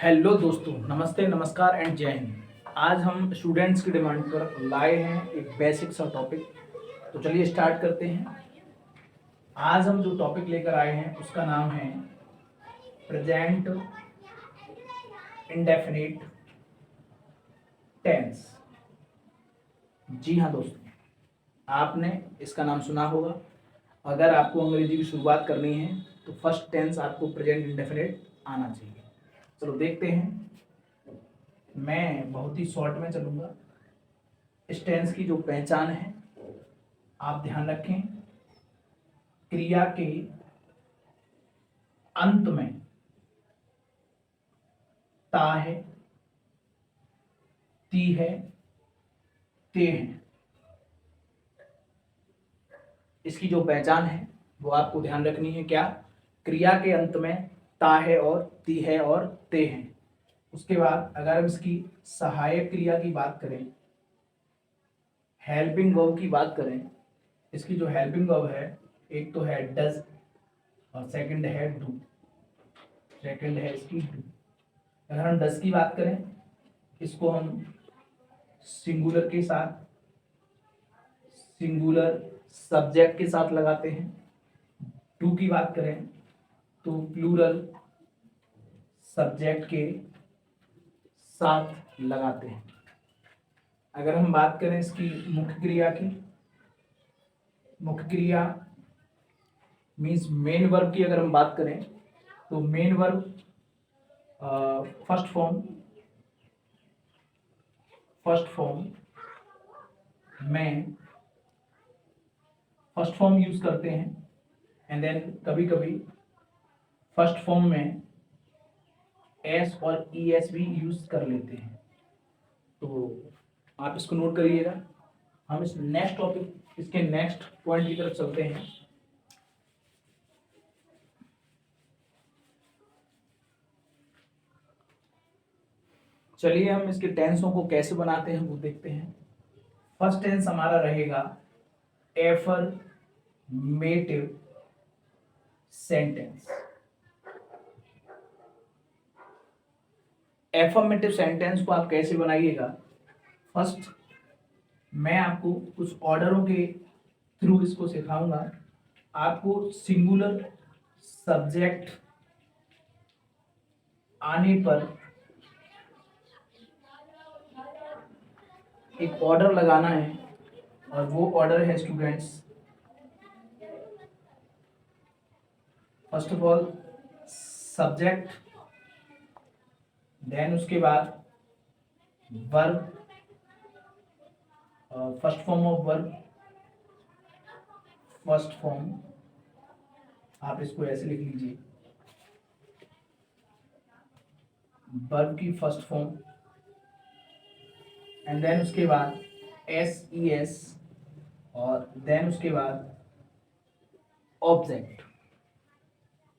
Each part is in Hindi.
हेलो दोस्तों, नमस्ते, नमस्कार एंड जय हिंद। आज हम स्टूडेंट्स की डिमांड पर लाए हैं एक बेसिक सा टॉपिक। तो चलिए स्टार्ट करते हैं। आज हम जो टॉपिक लेकर आए हैं उसका नाम है प्रेजेंट इंडेफिनिट टेंस। जी हाँ दोस्तों, आपने इसका नाम सुना होगा। अगर आपको अंग्रेजी की शुरुआत करनी है तो फर्स्ट टेंस आपको प्रेजेंट इंडेफिनिट आना चाहिए। चलो देखते हैं। मैं बहुत ही शॉर्ट में चलूँगा। इस टेंस की जो पहचान है आप ध्यान रखें। क्रिया के अंत में ता है, ती है, ते है। इसकी जो पहचान है वो आपको ध्यान रखनी है। क्या? क्रिया के अंत में ता है और ती है और ते है। उसके बाद अगर हम इसकी सहायक क्रिया की बात करें, हेल्पिंग वर्ब की बात करें, इसकी जो हेल्पिंग वर्ब है, एक तो है डज और सेकंड है डू। सेकंड है इसकी डू। अगर हम डज की बात करें, इसको हम सिंगुलर के साथ, सिंगुलर सब्जेक्ट के साथ लगाते हैं। टू की बात करें तो प्लूरल सब्जेक्ट के साथ लगाते हैं। अगर हम बात करें इसकी मुख्य क्रिया की, मुख्य क्रिया मीन्स मेन वर्ब की अगर हम बात करें तो मेन वर्ब फर्स्ट फॉर्म में फर्स्ट फॉर्म यूज करते हैं एंड देन कभी कभी फर्स्ट फॉर्म में एस और ई एस भी यूज कर लेते हैं। तो आप इसको नोट करिएगा। हम इस नेक्स्ट टॉपिक, इसके नेक्स्ट पॉइंट की तरफ चलते हैं। चलिए हम इसके टेंसों को कैसे बनाते हैं वो देखते हैं। फर्स्ट टेंस हमारा रहेगा एफर्मेटिव सेंटेंस। एफर्मेटिव सेंटेंस को आप कैसे बनाइएगा? फर्स्ट मैं आपको कुछ ऑर्डरों के थ्रू इसको सिखाऊंगा। आपको सिंगुलर सब्जेक्ट आने पर एक ऑर्डर लगाना है और वो ऑर्डर है students, first of all subject, then उसके बाद verb, first form of verb, first form, आप इसको ऐसे लिख लीजिए, वर्ब की फर्स्ट फॉर्म, एंड देन उसके बाद एस ई एस, और देन उसके बाद ऑब्जेक्ट।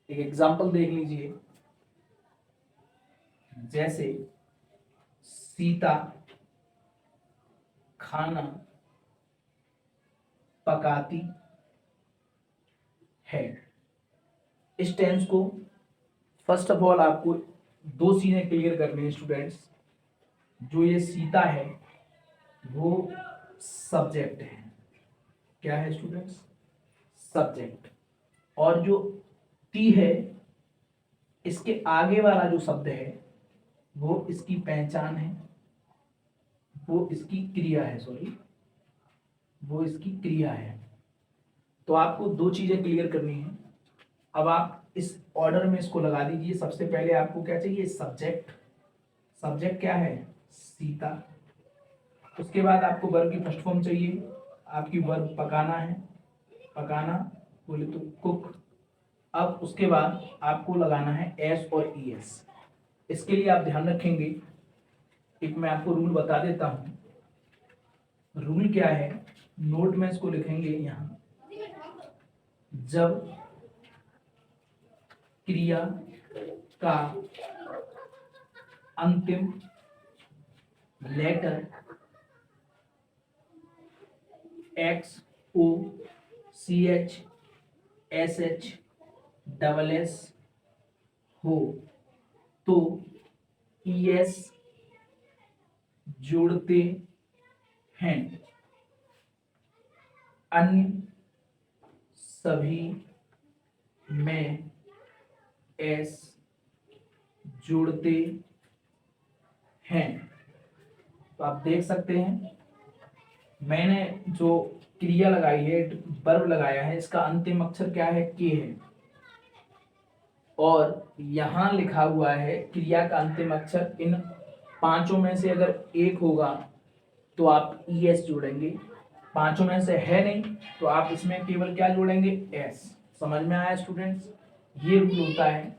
एक एग्जांपल देख लीजिए, जैसे सीता खाना पकाती है। इस टेंस को फर्स्ट ऑफ ऑल आपको दो चीजें क्लियर करनी है स्टूडेंट्स। जो ये सीता है वो सब्जेक्ट है। क्या है स्टूडेंट्स? सब्जेक्ट। और जो ती है, इसके आगे वाला जो शब्द है वो इसकी पहचान है, वो इसकी क्रिया है, सॉरी, वो इसकी क्रिया है। तो आपको दो चीजें क्लियर करनी है। अब आप इस ऑर्डर में इसको लगा दीजिए। सबसे पहले आपको क्या चाहिए? सब्जेक्ट। सब्जेक्ट क्या है? सीता। उसके बाद आपको वर्ब की फर्स्ट फॉर्म चाहिए। आपकी वर्ब पकाना है, पकाना बोले तो कुक। अब उसके बाद आपको लगाना है एस और ई एस। इसके लिए आप ध्यान रखेंगे, एक मैं आपको रूल बता देता हूं। रूल क्या है? नोट में इसको लिखेंगे यहां। जब क्रिया का अंतिम letter X O C H S H double S हो तो ES जोड़ते हैं, अन्य सभी में S जोड़ते हैं। तो आप देख सकते हैं मैंने जो क्रिया लगाई है, वर्ब लगाया है, इसका अंतिम अक्षर क्या है, के है, और यहां लिखा हुआ है क्रिया का अंतिम अक्षर। इन पांचों में से अगर एक होगा तो आप ES जोड़ेंगे, पांचों में से है नहीं तो आप इसमें केवल क्या जोड़ेंगे, S। समझ में आया स्टूडेंट्स, ये रूल होता है।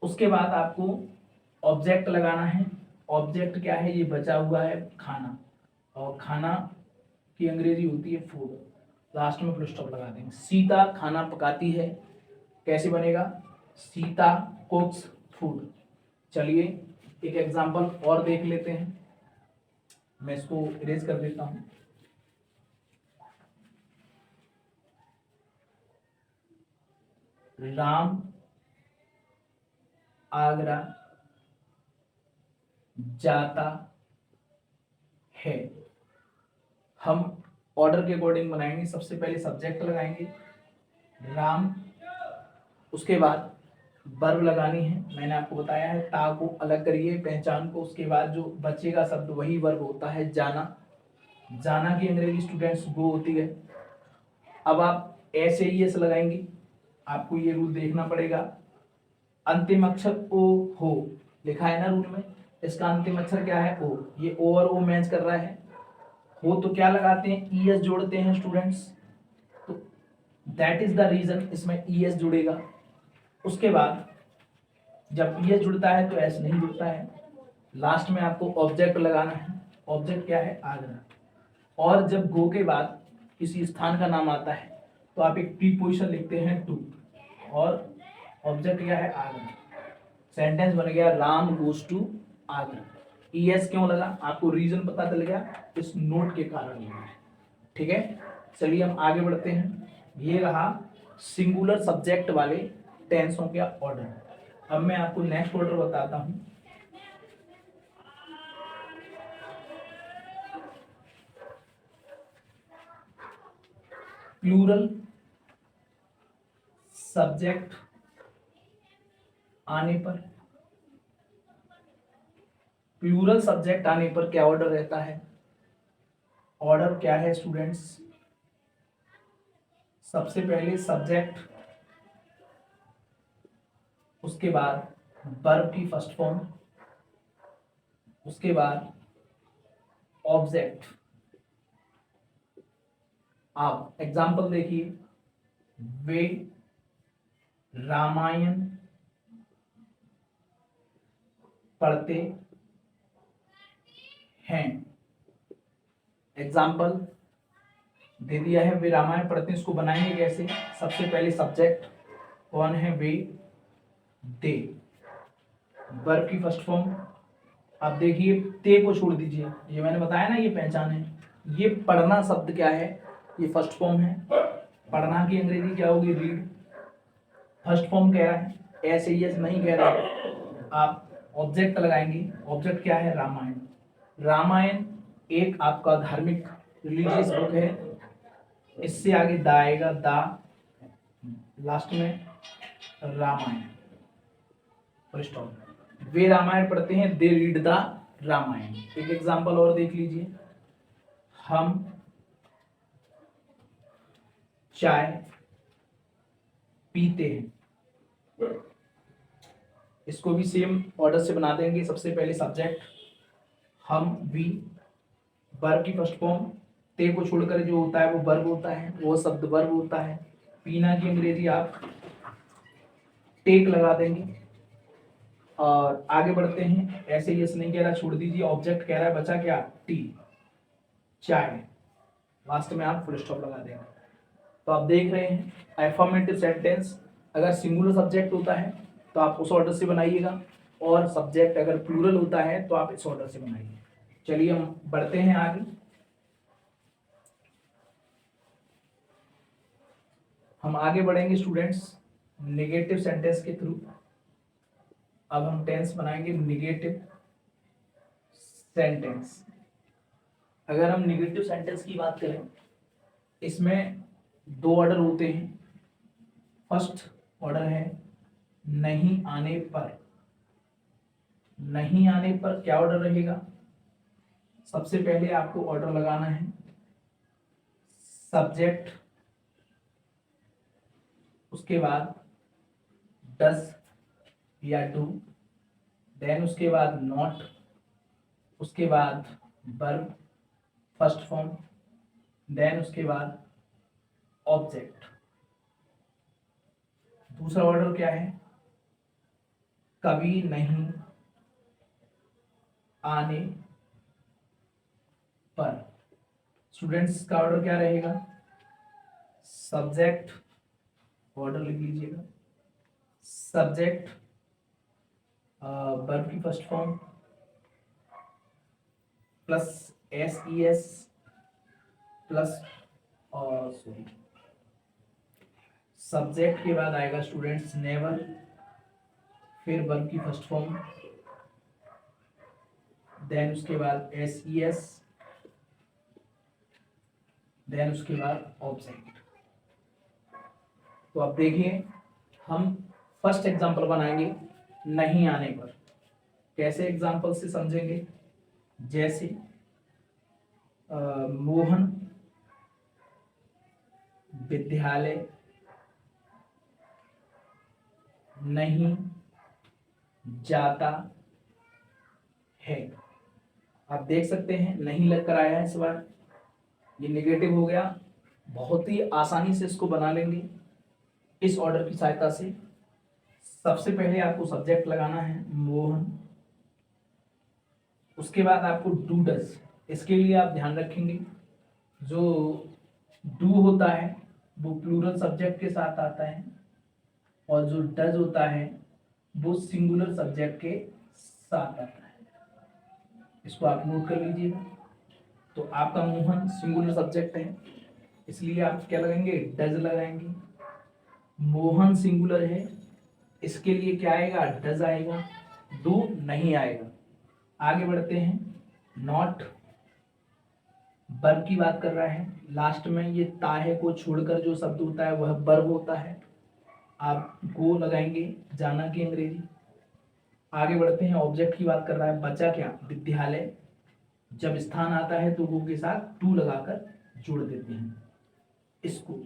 उसके बाद आपको ऑब्जेक्ट लगाना है। ऑब्जेक्ट क्या है, ये बचा हुआ है खाना, और खाना की अंग्रेजी होती है फूड। लास्ट में फुल स्टॉप लगा देंगे। सीता खाना पकाती है, कैसे बनेगा, सीता कुक्स फूड। चलिए एक एग्जांपल और देख लेते हैं, मैं इसको इरेज कर देता हूं। राम आगरा जाता है। हम ऑर्डर के अकॉर्डिंग बनाएंगे। सबसे पहले सब्जेक्ट लगाएंगे राम, उसके बाद वर्ब लगानी है। मैंने आपको बताया है ता को अलग करिए, पहचान को। उसके बाद जो बचेगा शब्द वही वर्ब होता है, जाना। जाना की अंग्रेजी स्टूडेंट्स गो होती है। अब आप ऐसे ही एस लगाएंगे, आपको ये रूल देखना पड़ेगा। अंतिम अक्षर ओ हो लिखा है ना रूल में, इसका अंतिम अक्षर क्या है, ओ। ये ओ और ओ मैच कर रहा है। हो तो क्या लगाते हैं, ES जोड़ते हैं स्टूडेंट्स, तो दैट इज द रीजन इसमें ES जुड़ेगा। उसके बाद जब ES जुड़ता है तो S नहीं जुड़ता है। लास्ट में आपको ऑब्जेक्ट लगाना है। ऑब्जेक्ट क्या है, आगरा। और जब गो के बाद किसी स्थान का नाम आता है तो आप एक प्रीपोजिशन लिखते हैं टू, और ऑब्जेक्ट क्या है, आगरा। सेंटेंस बन गया Ram goes to Agra. ES क्यों लगा, आपको रीजन पता चल गया, इस नोट के कारण लगा है। ठीक है, चलिए हम आगे बढ़ते हैं। ये रहा सिंगुलर सब्जेक्ट वाले टेंसों का ऑर्डर। अब मैं आपको नेक्स्ट ऑर्डर बताता हूं। प्लूरल सब्जेक्ट आने पर, प्लूरल सब्जेक्ट आने पर क्या ऑर्डर रहता है, ऑर्डर क्या है स्टूडेंट्स, सबसे पहले सब्जेक्ट, उसके बाद वर्ब की फर्स्ट फॉर्म, उसके बाद ऑब्जेक्ट। आप एग्जांपल देखिए, वे रामायण पढ़ते हैं। एग्जाम्पल दे दिया है, वे रामायण पढ़ते हैं। इसको बनाएंगे कैसे, सबसे पहले सब्जेक्ट कौन है, वे, दे। वर्ब की फर्स्ट फॉर्म, आप देखिए ते को छोड़ दीजिए, ये मैंने बताया ना, ये पहचान है। ये पढ़ना शब्द क्या है, ये फर्स्ट फॉर्म है। पढ़ना की अंग्रेजी क्या होगी, रीड। फर्स्ट फॉर्म कह रहा है, ऐसे ही नहीं कह रहा है। आप ऑब्जेक्ट लगाएंगे, ऑब्जेक्ट क्या है, रामायण। रामायण एक आपका धार्मिक रिलीजियस बुक है। इससे आगे दा आएगा, दा, लास्ट में रामायण, वे रामायण पढ़ते हैं, दे रीड द रामायण। एक एग्जांपल और देख लीजिए, हम चाय पीते हैं। इसको भी सेम ऑर्डर से बना देंगे। सबसे पहले सब्जेक्ट हम, वी, वर्ब की फर्स्ट फॉर्म, ते को छोड़कर जो होता है वो वर्ब होता है, वो शब्द वर्ब होता है। पीना की अंग्रेजी आप टेक लगा देंगे। और आगे बढ़ते हैं, ऐसे ही नहीं कह रहा, छोड़ दीजिए। ऑब्जेक्ट कह रहा है, बचा क्या, टी, चाय। लास्ट में आप फुल स्टॉप लगा देंगे। तो आप देख रहे हैं एफर्मेटिव सेंटेंस अगर सिंगुलर सब्जेक्ट होता है तो आप उस ऑर्डर से बनाइएगा, और सब्जेक्ट अगर प्लूरल होता है तो आप इस ऑर्डर से बनाइए। चलिए हम बढ़ते हैं आगे। हम आगे बढ़ेंगे स्टूडेंट्स नेगेटिव सेंटेंस के थ्रू। अब हम टेंस बनाएंगे निगेटिव। सेंटेंस। अगर हम निगेटिव सेंटेंस की बात करें, इसमें दो ऑर्डर होते हैं। फर्स्ट ऑर्डर है नहीं आने पर। नहीं आने पर क्या ऑर्डर रहेगा? सबसे पहले आपको ऑर्डर लगाना है सब्जेक्ट, उसके बाद डज या डू, देन उसके बाद नॉट, उसके बाद वर्ब फर्स्ट फॉर्म, देन उसके बाद ऑब्जेक्ट। दूसरा ऑर्डर क्या है? कभी नहीं आने पर। स्टूडेंट्स का ऑर्डर क्या रहेगा? सब्जेक्ट, ऑर्डर लिख लीजिएगा, सब्जेक्ट वर्ब की first form plus S E S plus sorry, subject के बाद आएगा स्टूडेंट्स नेवर, फिर वर्ब की फर्स्ट फॉर्म, देन उसके बाद एस ई एस, देन उसके बाद ऑब्जेक्ट। तो अब देखिए, हम फर्स्ट एग्जांपल बनाएंगे नहीं आने पर। कैसे एग्जांपल से समझेंगे? जैसे मोहन विद्यालय नहीं जाता है। आप देख सकते हैं नहीं लग कर आया है इस बार, ये नेगेटिव हो गया। बहुत ही आसानी से इसको बना लेंगे इस ऑर्डर की सहायता से। सबसे पहले आपको सब्जेक्ट लगाना है मोहन, उसके बाद आपको डू डज। इसके लिए आप ध्यान रखेंगे जो डू होता है वो प्लूरल सब्जेक्ट के साथ आता है, और जो डज होता है वो सिंगुलर सब्जेक्ट के साथ आता है। इसको आप नोट कर लीजिएगा। तो आपका मोहन सिंगुलर सब्जेक्ट है, इसलिए आप क्या लगाएंगे? डज लगाएंगे। मोहन सिंगुलर है, इसके लिए क्या आएगा? डज आएगा, डू नहीं आएगा। आगे बढ़ते हैं। नॉट वर्ब की बात कर रहा है, लास्ट में ये ताहे को छोड़कर जो शब्द होता है वह वर्ब होता है। आप गो लगाएंगे, जाना की अंग्रेजी। आगे बढ़ते हैं। ऑब्जेक्ट की बात कर रहा है, बचा क्या? विद्यालय। जब स्थान आता है तो वो के साथ टू लगाकर जोड़ देते हैं इसको।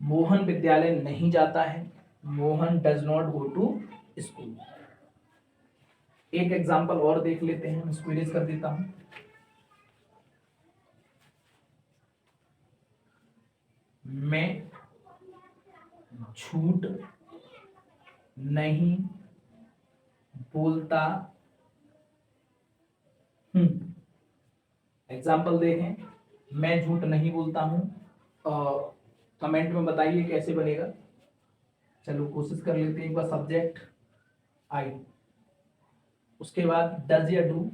मोहन विद्यालय नहीं जाता है, Mohan does not go to school. एक एग्जांपल और देख लेते हैं, इसको इरेज कर देता हूं। मैं झूठ नहीं बोलता हूं। एग्जाम्पल देखें, मैं झूठ नहीं बोलता हूं। कमेंट में बताइए कैसे बनेगा। चलो कोशिश कर लेते हैं एक बार। सब्जेक्ट आई, उसके बाद डज या डू।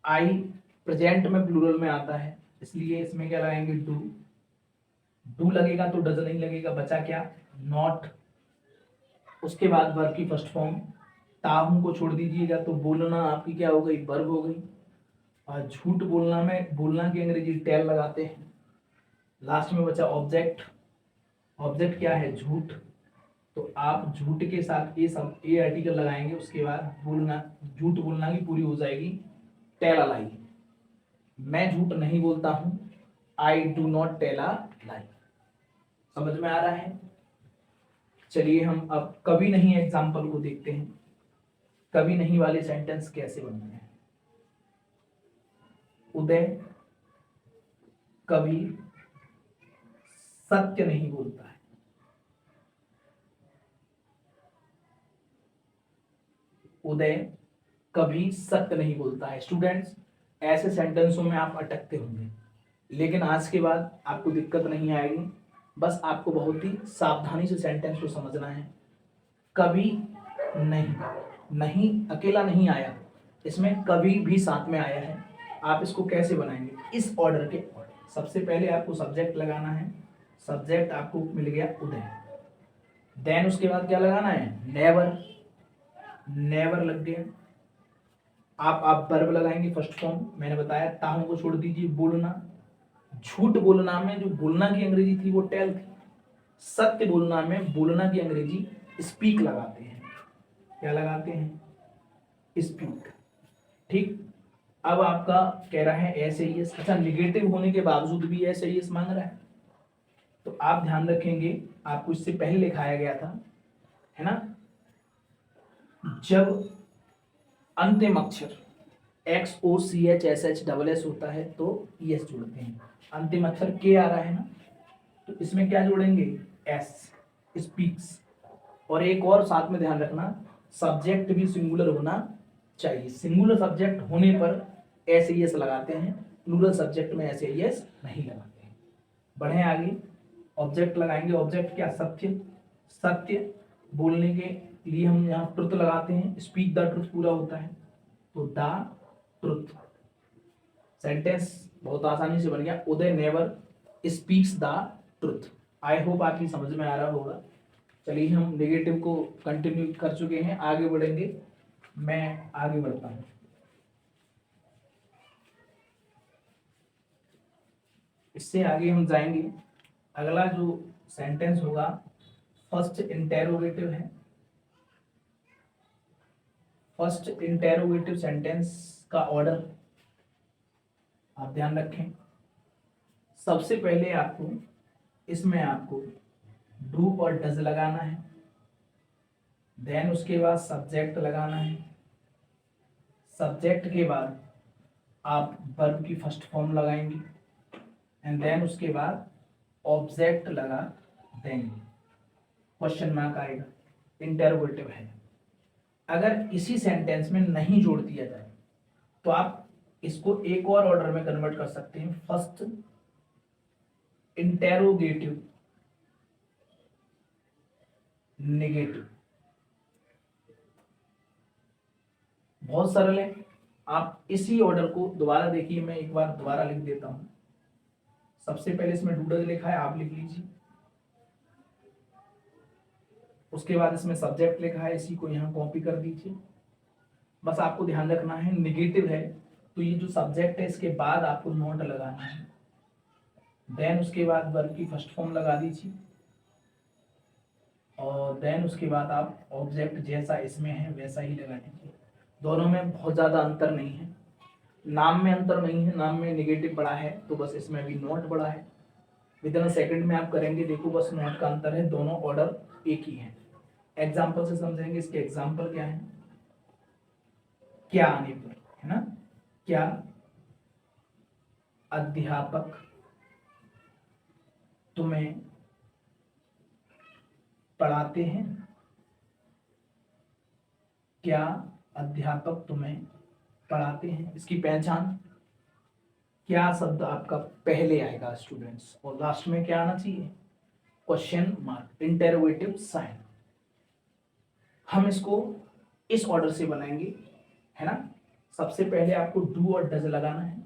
आई प्रेजेंट में प्लूरल में आता है, इसलिए इसमें क्या लगाएंगे? डू। डू लगेगा तो डज नहीं लगेगा, बचा क्या? नॉट। उसके बाद वर्ब की फर्स्ट फॉर्म, ताहू को छोड़ दीजिएगा तो बोलना आपकी क्या हो गई? वर्ब हो गई। और झूठ बोलना में बोलना की अंग्रेजी टेल लगाते हैं। लास्ट में बचा ऑब्जेक्ट। ऑब्जेक्ट क्या है? झूठ। तो आप झूठ के साथ ये सब ए आर्टिकल लगाएंगे, उसके बाद बोलना, झूठ बोलना की पूरी हो जाएगी टेल अ लाई। मैं झूठ नहीं बोलता हूं, I do not tell a lie. समझ में आ रहा है? चलिए हम अब कभी नहीं एग्जाम्पल को देखते हैं। कभी नहीं वाले सेंटेंस कैसे बनते हैं। उदय कभी सत्य नहीं बोलता है। उदय कभी सत्य नहीं बोलता है। स्टूडेंट्स, ऐसे सेंटेंसों में आप अटकते होंगे, लेकिन आज के बाद आपको दिक्कत नहीं आएगी। बस आपको बहुत ही सावधानी से सेंटेंस को समझना है। कभी नहीं, नहीं अकेला नहीं आया, इसमें कभी भी साथ में आया है। आप इसको कैसे बनाएंगे? इस ऑर्डर के ऑर्डर। सबसे पहले आपको सब्जेक्ट लगाना है, सब्जेक्ट आपको मिल गया उदय। देन उसके बाद क्या लगाना है? नेवर। नेवर लग गया। आप वर्ब लगाएंगे फर्स्ट फॉर्म, मैंने बताया ताहू को छोड़ दीजिए, बोलना। झूठ बोलना में जो बोलना की अंग्रेजी थी वो टेल थी। सत्य बोलना में बोलना की अंग्रेजी स्पीक लगाते हैं। क्या लगाते हैं? स्पीक। ठीक। अब आपका कह रहा है एस ए एस, अच्छा निगेटिव होने के बावजूद भी एस ए एस मांग रहा है, तो आप ध्यान रखेंगे, आपको इससे पहले लिखाया गया था, है ना, जब अंतिम अक्षर X O C H S H double S होता है तो ई एस जोड़ते हैं। अंतिम अक्षर के आ रहा है ना, तो इसमें क्या जोड़ेंगे? S, speaks. और एक और साथ में ध्यान रखना, सब्जेक्ट भी सिंगुलर होना चाहिए। सिंगुलर सब्जेक्ट होने पर एस ई एस लगाते हैं, प्लूरल सब्जेक्ट में एस ई एस नहीं लगाते हैं। बढ़े आगे, ऑब्जेक्ट लगाएंगे। ऑब्जेक्ट क्या? सत्य। सत्य बोलने के लिए हम यहाँ ट्रुथ लगाते हैं, स्पीक द ट्रुथ पूरा होता है तो द ट्रुथ। सेंटेंस बहुत आसानी से बन गया, Uday never speaks the truth. I hope आपकी समझ में आ रहा होगा। चलिए हम नेगेटिव को कंटिन्यू कर चुके हैं, आगे बढ़ेंगे। मैं आगे बढ़ता हूं। इससे आगे हम जाएंगे। अगला जो सेंटेंस होगा फर्स्ट इंटेरोगेटिव है। फर्स्ट इंटेरोगेटिव सेंटेंस का ऑर्डर आप ध्यान रखें। सबसे पहले आपको इसमें आपको डू और डज लगाना है, देन उसके बाद सब्जेक्ट लगाना है, सब्जेक्ट के बाद आप वर्ब की फर्स्ट फॉर्म लगाएंगे एंड देन उसके बाद ऑब्जेक्ट लगा देंगे, क्वेश्चन मार्क आएगा, इंटेरोगेटिव है। अगर इसी सेंटेंस में नहीं जोड़ दिया जाए तो आप इसको एक और ऑर्डर में कन्वर्ट कर सकते हैं, फर्स्ट इंटेरोगेटिव नेगेटिव। बहुत सरल है। आप इसी ऑर्डर को दोबारा देखिए, मैं एक बार दोबारा लिख देता हूं। सबसे पहले इसमें डूडल लिखा है, आप लिख लीजिए। उसके बाद इसमें सब्जेक्ट लिखा है, इसी को यहां कॉपी कर दीजिए। बस आपको ध्यान रखना है नेगेटिव है तो ये जो सब्जेक्ट है इसके बाद आपको नॉट लगाना है, देन उसके बाद वर्ब की फर्स्ट फॉर्म लगा दीजिए और देन उसके बाद आप ऑब्जेक्ट जैसा इसमें है वैसा ही लगा दीजिए। दोनों में बहुत ज़्यादा अंतर नहीं है, नाम में अंतर नहीं है, नाम में नेगेटिव बड़ा है तो बस इसमें भी नोट बड़ा है। विद इन सेकंड में आप करेंगे, देखो बस नोट का अंतर है, दोनों ऑर्डर एक ही है। एग्जाम्पल से समझेंगे। इसके एग्जाम्पल क्या है? क्या आने पर, है ना, क्या अध्यापक तुम्हें पढ़ाते हैं? क्या अध्यापक तुम्हें पढ़ाते हैं? इसकी पहचान, क्या शब्द आपका पहले आएगा स्टूडेंट्स, और लास्ट में क्या आना चाहिए? Question mark, interrogative sign. हम इसको इस ऑर्डर से बनाएंगे, है ना। सबसे पहले आपको डू और डज लगाना है।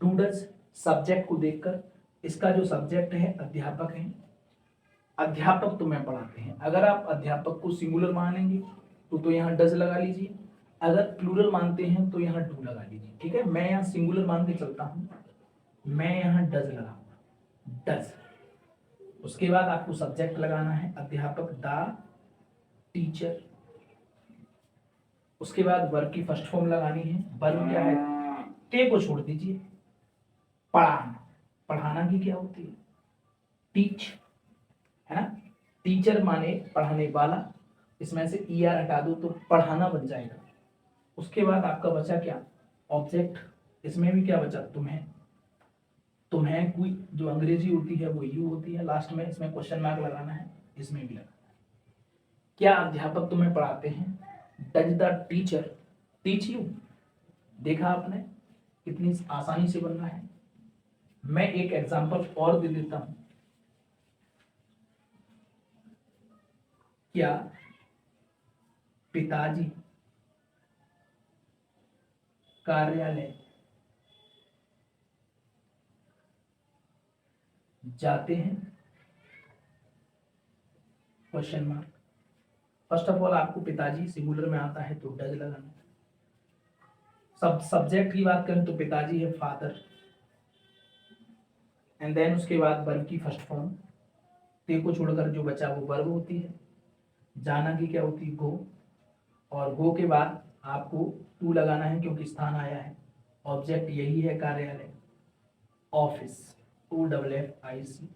डू डज सब्जेक्ट को देखकर, इसका जो सब्जेक्ट है अध्यापक है, अध्यापक तुम्हें पढ़ाते हैं। अगर आप अध्यापक को सिंगुलर मानेंगे तो यहाँ डज लगा लीजिए, अगर प्लूरल मानते हैं तो यहाँ डू लगा लीजिए। ठीक है, मैं यहाँ सिंगुलर मान के चलता हूँ, मैं यहाँ डज लगाऊंगा, डज। उसके बाद आपको सब्जेक्ट लगाना है अध्यापक, द टीचर। उसके बाद वर्ब की फर्स्ट फॉर्म लगानी है। वर्ब क्या है? टे को छोड़ दीजिए, पढ़ाना। पढ़ाना की क्या होती है? टीच, है ना। टीचर माने पढ़ाने वाला, इसमें से ई आर हटा दो तो पढ़ाना बन जाएगा। उसके बाद आपका बचा क्या? ऑब्जेक्ट। इसमें भी क्या बचा? तुम्हें। तुम्हें कोई जो अंग्रेजी होती है वो यू होती है, लास्ट में इसमें क्वेश्चन मार्क लगाना है, इसमें भी लगाना है। क्या अध्यापक तुम्हें पढ़ाते हैं? Does the teacher teach you? देखा आपने कितनी आसानी से बन रहा है। मैं एक एग्जांपल और दे देता हूं। क्या पिताजी कार्यालय जाते हैं? Question mark. First of all आपको पिताजी सिंगुलर में आता है तो डज लगाना, सब्जेक्ट की बात करें तो पिताजी है फादर, एंड देन उसके बाद वर्ब की फर्स्ट फॉर्म, ते को छोड़कर जो बचा वो वर्ब होती है, जाना की क्या होती है गो, और गो के बाद आपको टू लगाना है क्योंकि स्थान आया है, ऑब्जेक्ट यही है कार्यालय, ऑफिस, OFFIC,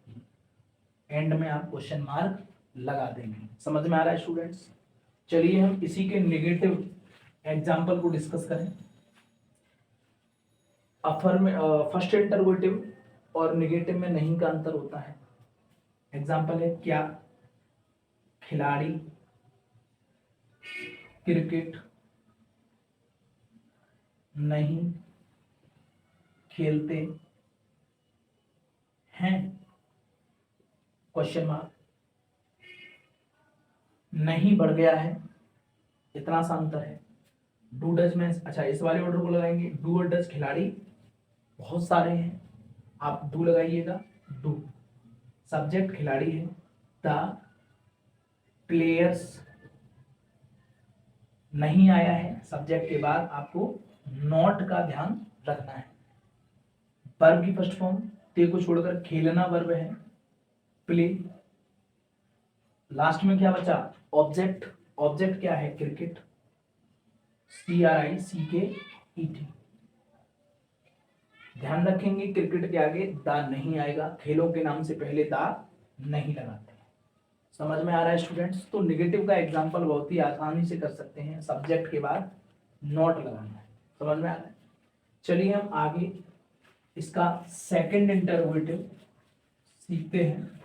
एंड में आप क्वेश्चन मार्क लगा देंगे। समझ में आ रहा है स्टूडेंट्स? चलिए हम इसी के नेगेटिव एग्जाम्पल को डिस्कस करें। फर्स्ट इंटरोगेटिव और नेगेटिव में नहीं का अंतर होता है। एग्जाम्पल है क्या, खिलाड़ी क्रिकेट नहीं खेलते हैं, क्वेश्चन मार्क, नहीं बढ़ गया है, इतना सा अंतर है। डू डज में, अच्छा इस वाले ऑर्डर को लगाएंगे, डू और डज खिलाड़ी बहुत सारे हैं, आप डू लगाइएगा, डू, सब्जेक्ट खिलाड़ी है, द प्लेयर्स नहीं आया है, सब्जेक्ट के बाद आपको नॉट का ध्यान रखना है। वर्ब की फर्स्ट फॉर्म, ते को छोड़कर खेलना वर्ब है, प्ले, लास्ट में क्या बचा, ऑब्जेक्ट, ऑब्जेक्ट क्या है, क्रिकेट, CRICKET, ध्यान रखेंगे क्रिकेट के आगे दा नहीं आएगा, खेलों के नाम से पहले दा नहीं लगाते। समझ में आ रहा है स्टूडेंट्स? तो नेगेटिव का एग्जांपल बहुत ही आसानी से कर सकते हैं, सब्जेक्ट के बाद नॉट लगाना है। समझ में आ रहा है? चलिए हम आगे इसका सेकंड इंटरोगेटिव सीखते हैं।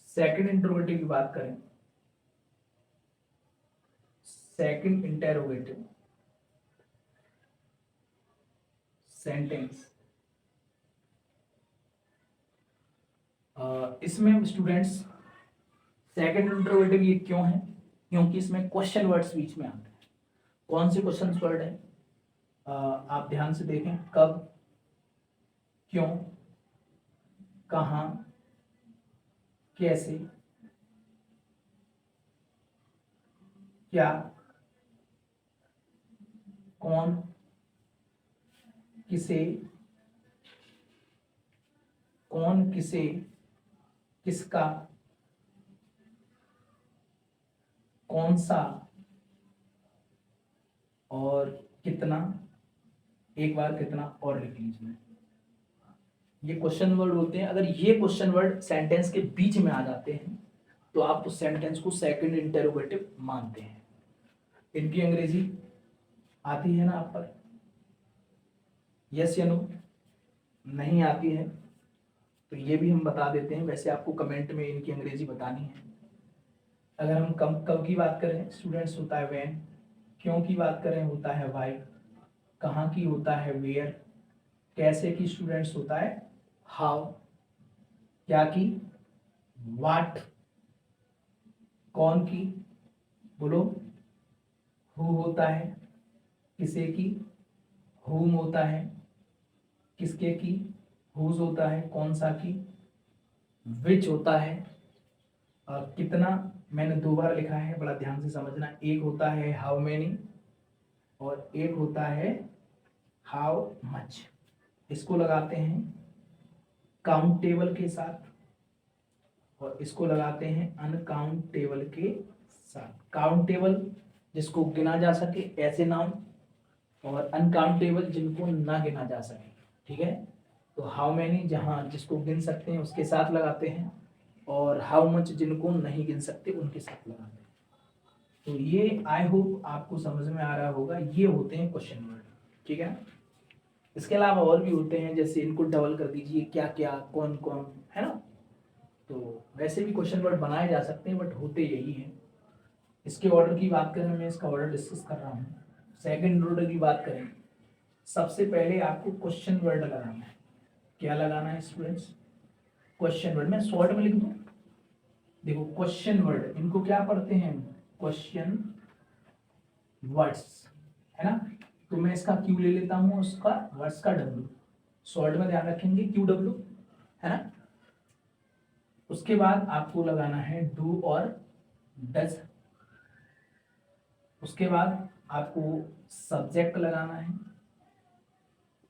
सेकंड इंटरोगेटिव की बात करें, सेकंड इंटरोगेटिव सेंटेंस, इसमें स्टूडेंट्स सेकंड इंटरोगेटिव ये क्यों है, क्योंकि इसमें क्वेश्चन वर्ड्स बीच में आते हैं। कौन से क्वेश्चन वर्ड है, आप ध्यान से देखें, कब, क्यों, कहां, कैसे, क्या, कौन, किसे, कौन किसे, किसका, कौन सा, और कितना, एक बार कितना और लिख लीजिए। ये क्वेश्चन वर्ड होते हैं। अगर ये क्वेश्चन वर्ड सेंटेंस के बीच में आ जाते हैं तो आप उस सेंटेंस को सेकंड इंटरोगेटिव मानते हैं। इनकी अंग्रेजी आती है ना आप पर, यस या नो? नहीं आती है तो ये भी हम बता देते हैं, वैसे आपको कमेंट में इनकी अंग्रेजी बतानी है। अगर हम कब की बात करें स्टूडेंट्स होता है व्हेन, क्यों की बात करें होता है व्हाई, कहाँ की होता है वेयर, कैसे की स्टूडेंट्स होता है हाउ, क्या की व्हाट, कौन की बोलो हु होता है, किसे की हुम होता है, किसके की हुज होता है, कौन सा की विच होता है, और कितना मैंने दो बार लिखा है, बड़ा ध्यान से समझना। एक होता है हाउ मेनी और एक होता है हाउ मच। इसको लगाते हैं काउंटेबल के साथ और इसको लगाते हैं अनकाउंटेबल के साथ। काउंटेबल जिसको गिना जा सके ऐसे नाउन, और अनकाउंटेबल जिनको ना गिना जा सके। ठीक है, तो हाउ मैनी जहाँ जिसको गिन सकते हैं उसके साथ लगाते हैं, और हाउ मच जिनको नहीं गिन सकते उनके साथ लगाते हैं। तो ये आई होप आपको समझ में आ रहा होगा, ये होते हैं क्वेश्चन वर्ड। ठीक है, इसके अलावा और भी होते हैं, जैसे इनको डबल कर दीजिए, क्या क्या, कौन कौन, है ना। तो वैसे भी क्वेश्चन वर्ड बनाए जा सकते हैं, बट होते यही हैं। इसके ऑर्डर की बात करें, मैं इसका ऑर्डर डिस्कस कर रहा हूँ। सेकंड ऑर्डर की बात करें, सबसे पहले आपको क्वेश्चन वर्ड लगाना है। क्या लगाना है स्टूडेंट्स? Question word. मैं शॉर्ट में लिख दूं, देखो क्वेश्चन वर्ड, इनको क्या पढ़ते हैं, क्वेश्चन वर्ड्स, है ना। तो मैं इसका क्यू ले लेता हूँ, उसका वर्ड्स का डब्ल्यू, शॉर्ट में ध्यान रखेंगे QW, है ना। उसके बाद आपको लगाना है डू और डज। उसके बाद आपको सब्जेक्ट लगाना है,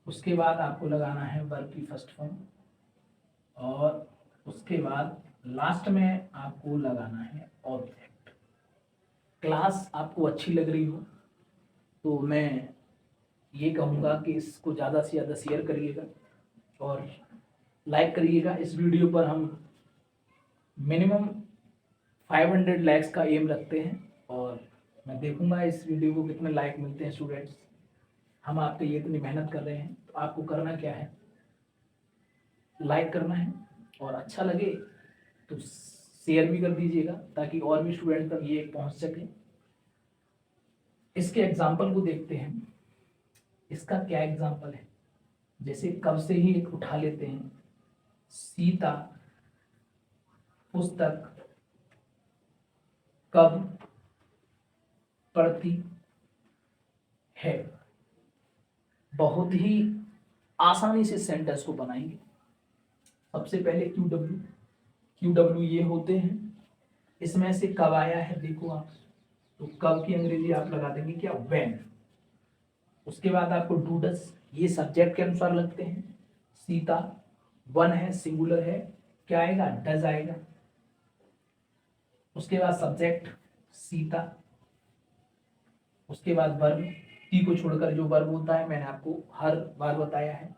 उसके बाद आपको लगाना है वर्ब की फर्स्ट फॉर्म, और उसके बाद लास्ट में आपको लगाना है ऑब्जेक्ट। क्लास आपको अच्छी लग रही हो तो मैं ये कहूँगा कि इसको ज़्यादा से ज़्यादा शेयर करिएगा और लाइक करिएगा। इस वीडियो पर हम मिनिमम 500 लाइक्स का एम रखते हैं और मैं देखूंगा इस वीडियो को कितने लाइक मिलते हैं स्टूडेंट्स। हम आपके लिए इतनी मेहनत कर रहे हैं तो आपको करना क्या है, लाइक करना है और अच्छा लगे तो शेयर भी कर दीजिएगा ताकि और भी स्टूडेंट तक ये पहुंच सके। इसके एग्जाम्पल को देखते हैं। इसका क्या एग्जाम्पल है, जैसे कब से ही एक उठा लेते हैं। सीता पुस्तक कब पढ़ती है। बहुत ही आसानी से सेंटेंस को बनाएंगे। सबसे पहले क्यू डब्ल्यू ये होते हैं। इसमें से कब आया है देखो आप, तो कब की अंग्रेजी आप लगा देंगे क्या, व्हेन। उसके बाद आपको डू डस, ये सब्जेक्ट के अनुसार लगते हैं। सीता वन है, सिंगुलर है, क्या आएगा, डज आएगा। उसके बाद सब्जेक्ट सीता, उसके बाद वर्ब, टी को छोड़कर जो वर्ब होता है मैंने आपको हर बार बताया है।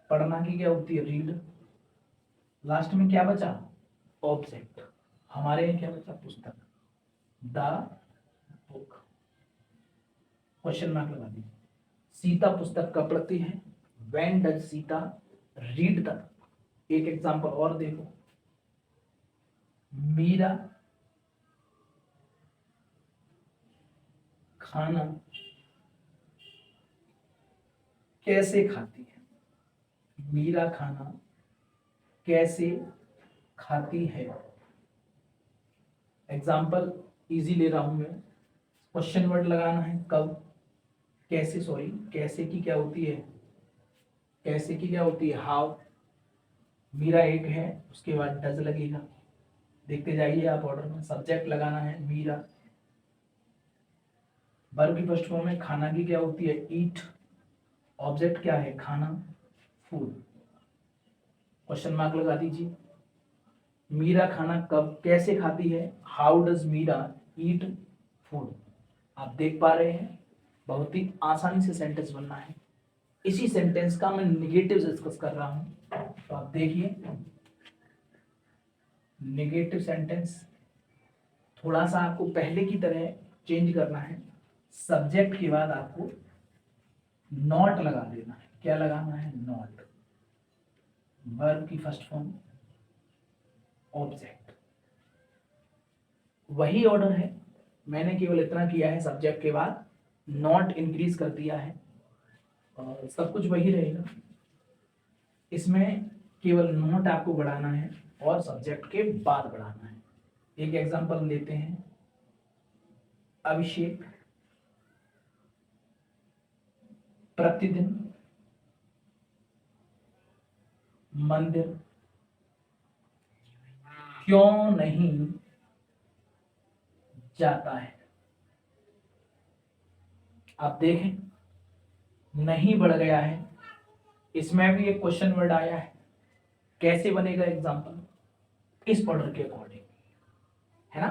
पढ़ना की क्या होती है, रीड। लास्ट में क्या बचा, ऑब्जेक्ट। हमारे यहाँ क्या बचा, पुस्तक, द बुक। क्वेश्चन मार्क लगा दीजिए। सीता पुस्तक कब पढ़ती है, when does Sita read the. एक एग्जांपल और देखो, मीरा खाना कैसे खाती है, मीरा खाना कैसे खाती है। एग्जाम्पल इजी ले रहा हूं मैं। क्वेश्चन वर्ड लगाना है, कब, कैसे, सॉरी कैसे की क्या होती है, कैसे की क्या होती है, हाउ। मीरा एक है, उसके बाद डज लगेगा। देखते जाइए आप ऑर्डर में। सब्जेक्ट लगाना है मीरा, वर्ब की फर्स्ट फॉर्म में खाना की क्या होती है, ईट। ऑब्जेक्ट क्या है, खाना, फूड। क्वेश्चन मार्क लगा दीजिए। मीरा खाना कब कैसे खाती है, how does Meera eat food. आप देख पा रहे हैं बहुत ही आसानी से सेंटेंस बनना है। इसी सेंटेंस का मैं निगेटिव डिस्कस कर रहा हूं, तो आप देखिए। निगेटिव सेंटेंस थोड़ा सा आपको पहले की तरह चेंज करना है। सब्जेक्ट के बाद आपको नॉट लगा देना है। क्या लगाना है, नॉट। वर्ब की फर्स्ट फॉर्म, ऑब्जेक्ट। वही ऑर्डर है, मैंने केवल इतना किया है, सब्जेक्ट के बाद नॉट इंक्रीज कर दिया है और सब कुछ वही रहेगा। इसमें केवल नॉट आपको बढ़ाना है और सब्जेक्ट के बाद बढ़ाना है। एक एग्जांपल लेते हैं, अभिषेक प्रतिदिन मंदिर क्यों नहीं जाता है। आप देखें नहीं बढ़ गया है, इसमें भी एक क्वेश्चन वर्ड आया है। कैसे बनेगा एग्जांपल, इस ऑर्डर के अकॉर्डिंग, है ना।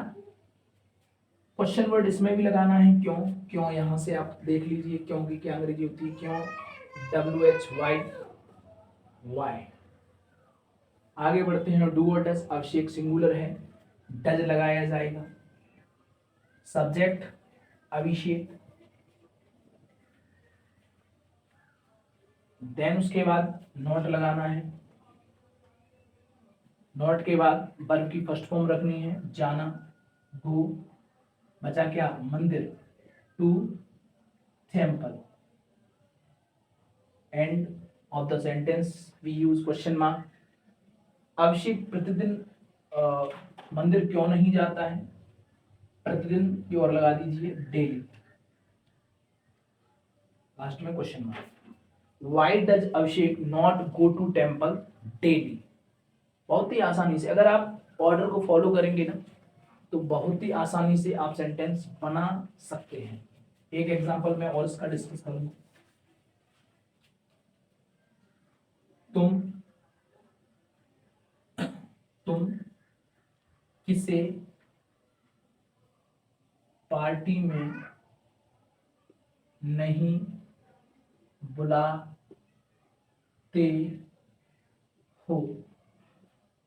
क्वेश्चन वर्ड इसमें भी लगाना है, क्यों। क्यों यहां से आप देख लीजिए, क्यों की क्या अंग्रेजी होती है, क्यों, WHY वाई। आगे बढ़ते हैं, डू और डज। अभिषेक सिंगुलर है, डज लगाया जाएगा। सब्जेक्ट अभिषेक, देन उसके बाद नॉट लगाना है। नॉट के बाद वर्ब की फर्स्ट फॉर्म रखनी है, जाना, गो। बचा क्या, मंदिर, to temple. End of the sentence we use question mark. Abhishek प्रतिदिन मंदिर क्यों नहीं जाता है, प्रतिदिन की ओर लगा दीजिए, डेली। लास्ट में question mark. Why does Abhishek not go to temple daily. बहुत ही आसानी से, अगर आप ऑर्डर को फॉलो करेंगे ना तो बहुत ही आसानी से आप सेंटेंस बना सकते हैं। एक एग्जांपल मैं और इसका डिस्कस करूंगा। तुम किसे पार्टी में नहीं बुलाते हो?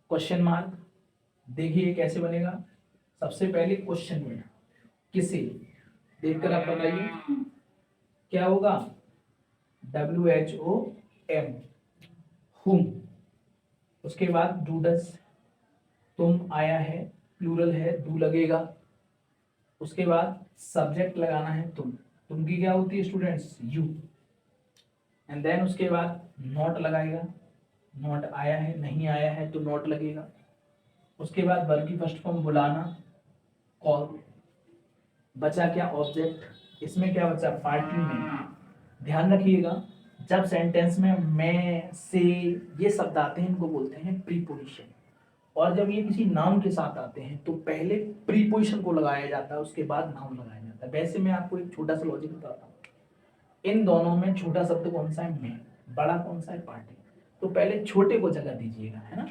Question mark. देखिए कैसे बनेगा। सबसे पहले क्वेश्चन में किसे देखकर आप बताइए क्या होगा। WHOM, whom। उसके बाद डू डस, तुम आया है, प्लूरल है, डू लगेगा। उसके बाद सब्जेक्ट लगाना है तुम की क्या होती है स्टूडेंट्स? यू। एंड देन उसके बाद नॉट लगाएगा, नॉट आया है, नहीं आया है तो नॉट लगेगा। उसके बाद वर्ब की फर्स्ट फॉर्म बुलाना, कॉल। बचा क्या? ऑब्जेक्ट। इसमें क्या बचा? पार्टी में। ध्यान रखिएगा जब सेंटेंस में मैं, से ये शब्द आते हैं इनको बोलते हैं प्रीपोजिशन। और जब ये किसी नाउन के साथ आते हैं तो पहले प्रीपोजिशन को लगाया जाता है, उसके बाद नाउन लगाया जाता है। वैसे मैं आपको एक छोटा सा लॉजिक बताता हूँ। इन दोनों में छोटा शब्द कौन सा है? मैं। बड़ा कौन सा है? पार्टी। तो पहले छोटे को जगह दीजिएगा, है ना।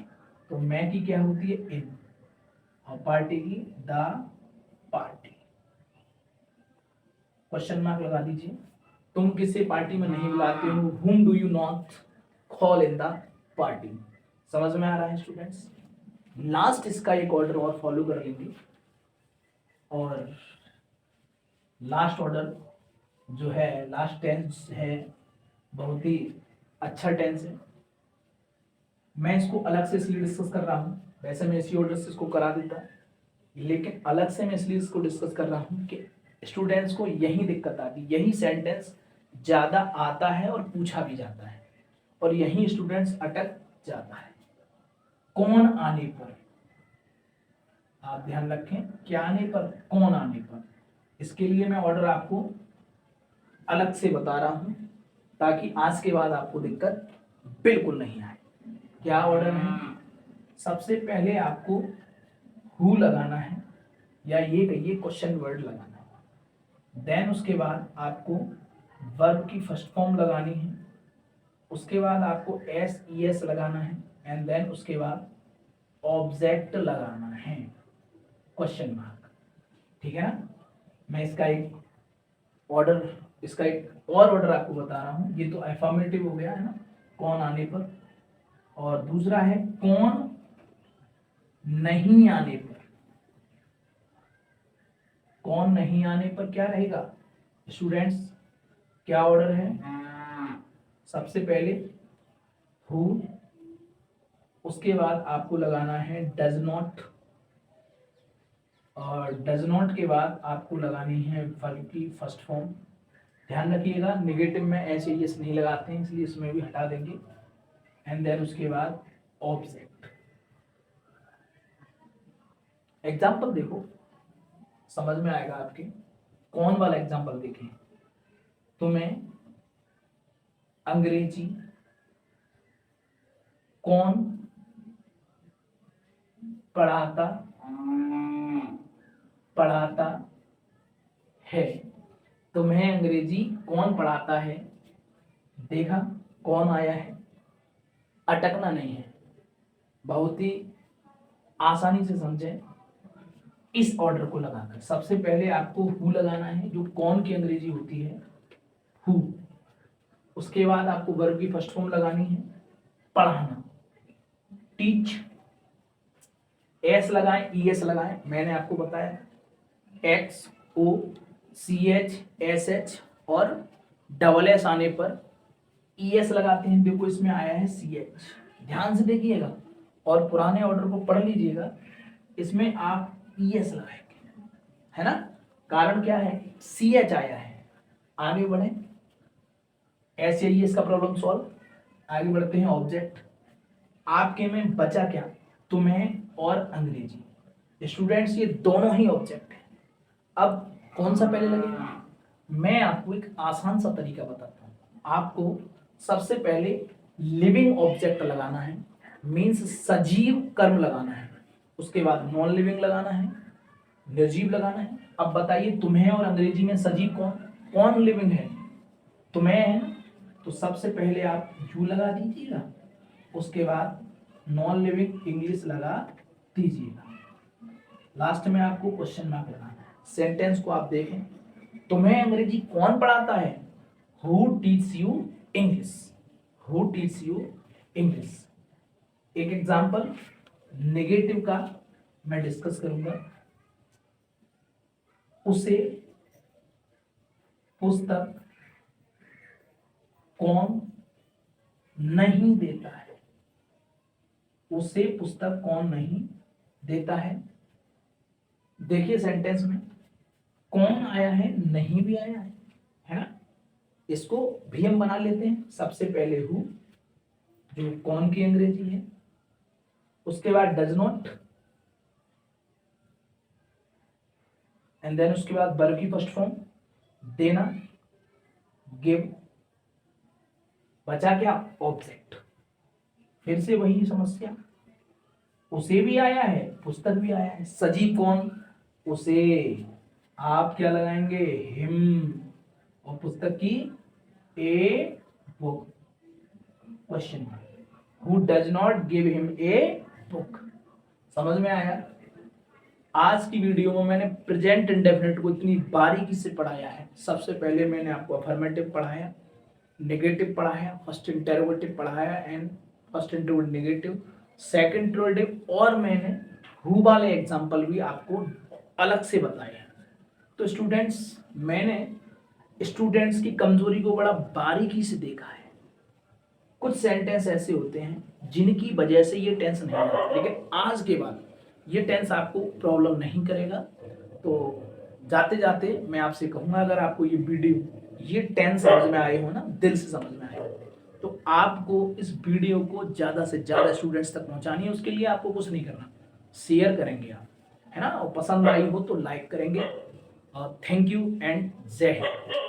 तो मैं की क्या होती है? इन। और पार्टी की द पार्टी। क्वेश्चन मार्क लगा दीजिए। तुम किसे पार्टी में नहीं बुलाते हो? whom do you not call in the party? समझ में आ रहा है स्टूडेंट्स? लास्ट इसका एक ऑर्डर और फॉलो कर लेंगे। और लास्ट ऑर्डर जो है, लास्ट टेंस है, बहुत ही अच्छा टेंस है। मैं इसको अलग से इसलिए डिस्कस कर रहा हूँ, वैसे मैं इसी ऑर्डर से इसको करा देता, लेकिन अलग से मैं इसलिए इसको डिस्कस कर रहा हूँ कि स्टूडेंट्स को यही दिक्कत आती, यही सेंटेंस ज़्यादा आता है और पूछा भी जाता है, और यही स्टूडेंट्स अटक जाता है। कौन आने पर, आप ध्यान रखें, क्या आने पर? कौन आने पर। इसके लिए मैं ऑर्डर आपको अलग से बता रहा हूं ताकि आज के बाद आपको दिक्कत बिल्कुल नहीं आए। क्या ऑर्डर है? सबसे पहले आपको हु लगाना है, या ये कहिए क्वेश्चन वर्ड लगाना है। देन उसके बाद आपको वर्ब की फर्स्ट फॉर्म लगानी है। उसके बाद आपको SES लगाना है। एंड देन उसके बाद ऑब्जेक्ट लगाना है, क्वेश्चन मार्क। ठीक है ना। मैं इसका एक और ऑर्डर आपको बता रहा हूं। ये तो अफर्मेटिव हो गया है ना, कौन आने पर। और दूसरा है कौन नहीं आने पर। कौन नहीं आने पर क्या रहेगा स्टूडेंट्स? क्या ऑर्डर है? सबसे पहले हु, उसके बाद आपको लगाना है डज नॉट, और डज नॉट के बाद आपको लगानी है वर्ब की फर्स्ट फॉर्म। ध्यान रखिएगा नेगेटिव में ऐसे यस नहीं लगाते हैं, इसलिए इसमें भी हटा देंगे। एंड देन उसके बाद ऑब्जेक्ट। एग्जाम्पल देखो, समझ में आएगा आपके। कौन वाला एग्जाम्पल देखें। तुम्हें अंग्रेजी कौन पढ़ाता है? तुम्हें अंग्रेजी कौन पढ़ाता है? देखा कौन आया है, अटकना नहीं है, बहुत ही आसानी से समझें इस ऑर्डर को लगाकर। सबसे पहले आपको हु लगाना है, जो कौन की अंग्रेजी होती है, हु। उसके बाद आपको वर्ब की फर्स्ट फॉर्म लगानी है, पढ़ाना, टीच। एस लगाएं, ES लगाएं, मैंने आपको बताया XOCHSH और SS आने पर ES लगाते हैं। देखो इसमें आया है CH, ध्यान से देखिएगा और पुराने ऑर्डर को पढ़ लीजिएगा। इसमें आप ES लगाएंगे, है ना। कारण क्या है? CH आया है। आगे बढ़े, ऐसे ही इसका प्रॉब्लम सॉल्व। आगे बढ़ते हैं। ऑब्जेक्ट आपके में बचा क्या? तुम्हें और अंग्रेजी। स्टूडेंट्स ये दोनों ही ऑब्जेक्ट हैं। अब कौन सा पहले लगेगा? मैं आपको एक आसान सा तरीका बताता हूँ। आपको सबसे पहले लिविंग ऑब्जेक्ट लगाना है, मीन्स सजीव कर्म लगाना है। उसके बाद नॉन लिविंग लगाना है, निर्जीव लगाना है। अब बताइए तुम्हें और अंग्रेजी में सजीव कौन कौन लिविंग है, तो मैं है ना, तो सबसे पहले आप यू लगा दीजिएगा, उसके बाद नॉन लिविंग इंग्लिश लगा दीजिएगा, लास्ट में आपको क्वेश्चन मार्क लगाना है। सेंटेंस को आप देखें, तुम्हें अंग्रेजी कौन पढ़ाता है, who teach you English, who teach you English. एक एग्जांपल नेगेटिव का मैं डिस्कस करूंगा, उसे पुस्तक कौन नहीं देता है, उसे पुस्तक कौन नहीं देता है। देखिए सेंटेंस में कौन आया है, नहीं भी आया है ना, इसको भी हम बना लेते हैं। सबसे पहले हु जो कौन की अंग्रेजी है, उसके बाद डज नॉट, एंड देन उसके बाद वर्ब की फर्स्ट फॉर्म देना, गिव, बचा क्या, ऑब्जेक्ट। फिर से वही समस्या, उसे भी आया है, पुस्तक भी आया है, सजीव कौन, उसे, आप क्या लगाएंगे, हिम, और पुस्तक की a book, question mark. Who does not give him a book. समझ में आया। आज की वीडियो में मैंने प्रेजेंट इंडेफिनिट को इतनी बारीकी से पढ़ाया है। सबसे पहले मैंने आपको अफर्मेटिव पढ़ाया, नेगेटिव पढ़ाया, फर्स्ट इंटरोगेटिव पढ़ाया and first interrogative negative, second interrogative, और मैंने हु वाले एग्जांपल भी आपको अलग से बताया। तो स्टूडेंट्स, मैंने स्टूडेंट्स की कमजोरी को बड़ा बारीकी से देखा है। कुछ सेंटेंस ऐसे होते हैं जिनकी वजह से ये टेंस नहीं आता, लेकिन आज के बाद ये टेंस आपको प्रॉब्लम नहीं करेगा। तो जाते जाते मैं आपसे कहूँगा, अगर आपको ये वीडियो, ये टेंस समझ में आए हो ना, दिल से समझ में आए हो, तो आपको इस वीडियो को ज़्यादा से ज़्यादा स्टूडेंट्स तक पहुँचानी है। उसके लिए आपको कुछ नहीं करना, शेयर करेंगे आप, है ना, और पसंद आई हो तो लाइक करेंगे। और थैंक यू एंड जय हिंद।